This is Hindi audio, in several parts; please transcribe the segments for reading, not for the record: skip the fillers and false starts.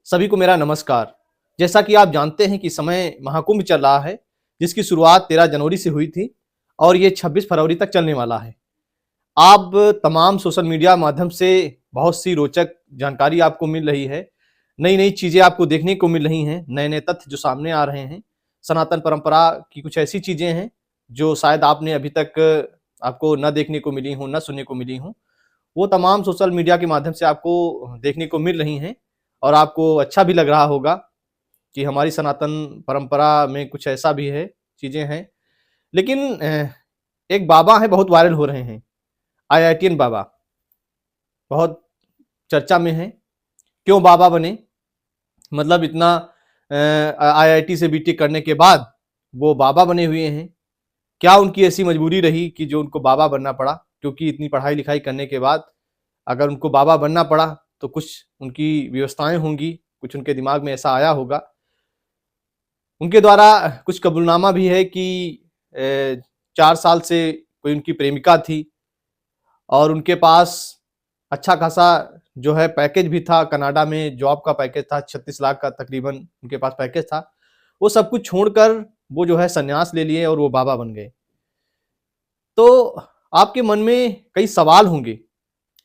सभी को मेरा नमस्कार। जैसा कि आप जानते हैं कि समय महाकुंभ चल रहा है, जिसकी शुरुआत 13 जनवरी से हुई थी और ये 26 फरवरी तक चलने वाला है। आप तमाम सोशल मीडिया माध्यम से बहुत सी रोचक जानकारी आपको मिल रही है, नई-नई चीज़ें आपको देखने को मिल रही हैं, नए-नए तथ्य जो सामने आ रहे हैं। सनातन परंपरा की कुछ ऐसी चीज़ें हैं, जो शायद आपने अभी तक आपको ना देखने को मिली हों, ना सुनने को मिली हों। वो तमाम सोशल मीडिया के माध्यम से आपको देखने को मिल रही हैं और आपको अच्छा भी लग रहा होगा कि हमारी सनातन परंपरा में कुछ ऐसा भी है, चीज़ें हैं। लेकिन एक बाबा हैं बहुत वायरल हो रहे हैं, आईआईटीएन बाबा, बहुत चर्चा में हैं। क्यों बाबा बने? मतलब इतना आईआईटी से बीटेक करने के बाद वो बाबा बने हुए हैं। क्या उनकी ऐसी मजबूरी रही कि जो उनको बाबा बनना पड़ा? क्योंकि इतनी पढ़ाई-लिखाई करने के बाद अगर उनको बाबा बनना पड़ा, तो कुछ उनकी व्यवस्थाएँ होंगी, कुछ उनके दिमाग में ऐसा आया होगा। उनके द्वारा कुछ कबूलनामा भी है कि 4 साल से कोई उनकी प्रेमिका थी और उनके पास अच्छा खासा जो है पैकेज भी था, कनाडा में जॉब का पैकेज था, 36 लाख का तकरीबन उनके पास पैकेज था। वो सब कुछ छोड़कर वो जो है सन्यास ले लिए और वो बाबा बन गए। तो आपके मन में कई सवाल होंगे।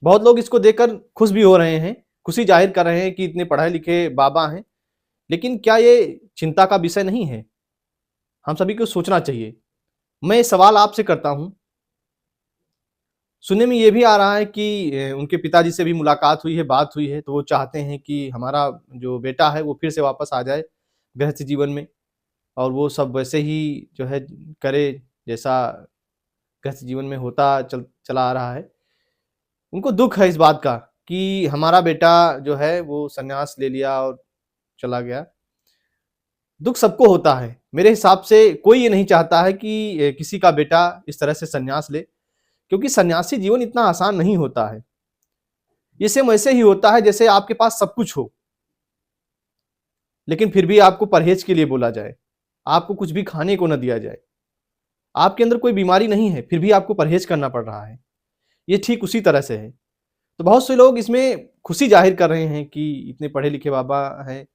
बहुत लोग इसको देखकर खुश भी हो रहे हैं, खुशी ज़ाहिर कर रहे हैं कि इतने पढ़े-लिखे बाबा हैं। लेकिन क्या ये चिंता का विषय नहीं है? हम सभी को सोचना चाहिए। मैं ये सवाल आपसे करता हूँ, सुनने में ये भी आ रहा है कि उनके पिताजी से भी मुलाकात हुई है, बात हुई है, तो वो चाहते हैं कि हमारा जो बेटा है, वो फिर से वापस आ जाए गृहस्थ जीवन में और वो सब वैसे ही जो है करे, जैसा गृहस्थ जीवन में होता चला आ रहा है। उनको दुःख है इस बात का कि हमारा बेटा जो है, वो सन्यास ले लिया और चला गया। दुःख सबको होता है। मेरे हिसाब से कोई ये नहीं चाहता है कि किसी का बेटा इस तरह से सन्यास ले, क्योंकि सन्यासी जीवन इतना आसान नहीं होता है। ये सेम वैसे ही होता है जैसे आपके पास सब कुछ हो, लेकिन फिर भी आपको परहेज के लिए बोला जाए, आपको कुछ भी खाने को ना दिया जाए। आपके अंदर कोई बीमारी नहीं है, फिर भी आपको परहेज करना पड़ रहा है। ये ठीक उसी तरह से है। तो बहुत से लोग इसमें खुशी ज़ाहिर कर रहे हैं कि इतने पढ़े-लिखे बाबा हैं।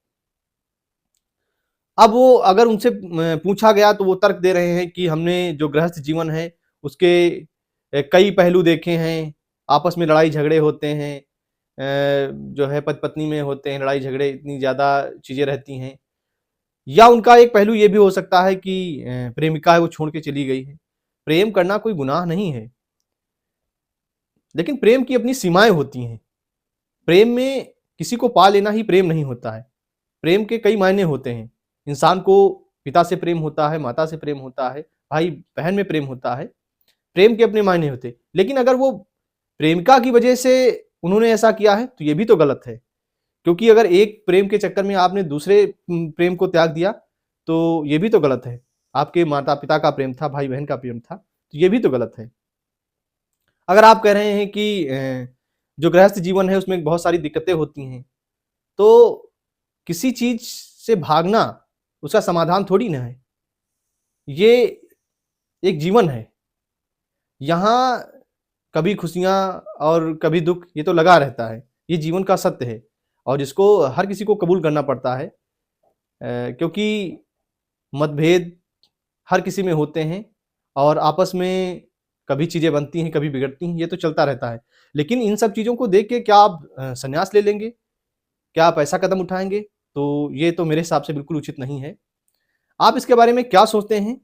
अब वो अगर उनसे पूछा गया तो वो तर्क दे रहे हैं कि हमने जो गृहस्थ जीवन है, उसके कई पहलू देखे हैं, आपस में लड़ाई-झगड़े होते हैं, जो है पति-पत्नी में होते हैं लड़ाई-झगड़े, इतनी ज़्यादा चीज़ें रहती हैं। या उनका एक पहलू ये भी हो सकता है कि प्रेमिका है वो छोड़ के चली गई है। प्रेम करना कोई गुनाह नहीं है, लेकिन प्रेम की अपनी सीमाएँ होती हैं। प्रेम में किसी को पा लेना ही प्रेम नहीं होता है। प्रेम के कई मायने होते हैं। इंसान को पिता से प्रेम होता है, माता से प्रेम होता है, भाई-बहन में प्रेम होता है। प्रेम के अपने मायने होते हैं। लेकिन अगर वो प्रेमिका की वजह से उन्होंने ऐसा किया है, तो ये भी तो गलत है। क्योंकि अगर एक प्रेम के चक्कर में आपने दूसरे प्रेम को त्याग दिया, तो ये भी तो गलत है। आपके माता-पिता का प्रेम था, भाई-बहन का प्रेम था, तो ये भी तो गलत है। अगर आप कह रहे हैं कि जो गृहस्थ जीवन है उसमें बहुत सारी दिक्कतें होती हैं, तो किसी चीज़ से भागना उसका समाधान थोड़ी ना है। ये एक जीवन है। यहाँ कभी खुशियाँ और कभी दुःख ये तो लगा रहता है। ये जीवन का सत्य है और जिसको हर किसी को कबूल करना पड़ता है, क्योंकि मतभेद हर किसी में होते हैं और आपस में कभी चीज़ें बनती हैं, कभी बिगड़ती हैं, ये तो चलता रहता है। लेकिन इन सब चीज़ों को देख के क्या आप संन्यास ले लेंगे? क्या आप ऐसा कदम उठाएँगे? तो ये तो मेरे हिसाब से बिल्कुल उचित नहीं है। आप इसके बारे में क्या सोचते हैं?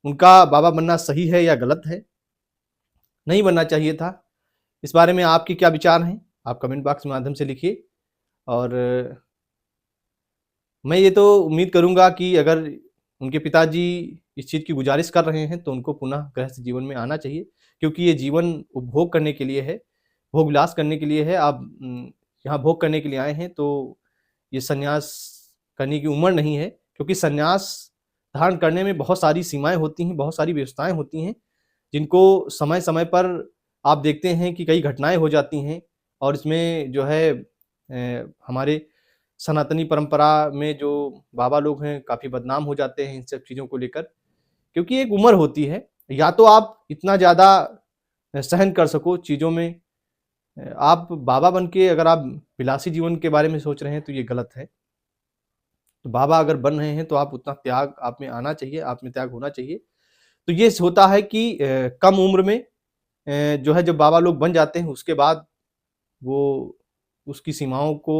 उनका बाबा बनना सही है या गलत है? नहीं बनना चाहिए था? इस बारे में आपके क्या विचार हैं? आप कमेंट बॉक्स के माध्यम से लिखिए और मैं ये तो उम्मीद करूँगा कि अगर उनके पिताजी इस चीज़ की गुज़ारिश कर रहे हैं, तो उनको पुनः गृहस्थ जीवन में आना चाहिए, क्योंकि ये जीवन उपभोग करने के लिए है, भोग-विलास करने के लिए है। आप यहाँ भोग करने के लिए आए हैं, तो ये सन्यास करने की उम्र नहीं है, क्योंकि सन्यास धारण करने में बहुत सारी सीमाएँ होती हैं, बहुत सारी व्यवस्थाएँ होती हैं, जिनको समय-समय पर आप देखते हैं कि कई घटनाएँ हो जाती हैं और इसमें जो है हमारे सनातनी परंपरा में जो बाबा लोग हैं, काफ़ी बदनाम हो जाते हैं इन सब चीज़ों को लेकर। क्योंकि एक उम्र होती है, या तो आप इतना ज़्यादा सहन कर सको चीज़ों में, आप बाबा बन के अगर आप विलासी जीवन के बारे में सोच रहे हैं तो ये गलत है। तो बाबा अगर बन रहे हैं तो आप उतना त्याग आप में आना चाहिए, आप में त्याग होना चाहिए। तो ये होता है कि कम उम्र में जो है जब बाबा लोग बन जाते हैं उसके बाद वो उसकी सीमाओं को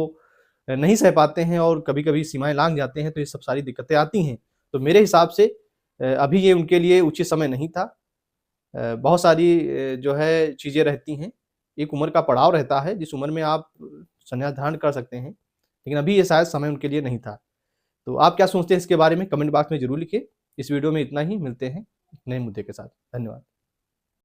नहीं सह पाते हैं और कभी-कभी सीमाएँ लाँघ जाते हैं, तो ये सब सारी दिक्कतें आती हैं। तो मेरे हिसाब से अभी ये उनके लिए उचित समय नहीं था। बहुत सारी जो है चीज़ें रहती हैं। एक उम्र का पड़ाव रहता है, जिस उम्र में आप संन्यास धारण कर सकते हैं, लेकिन अभी ये शायद समय उनके लिए नहीं था। तो आप क्या सोचते हैं इसके बारे में? कमेंट बॉक्स में ज़रूर लिखिए। इस वीडियो में इतना ही, मिलते हैं नए मुद्दे के साथ। धन्यवाद।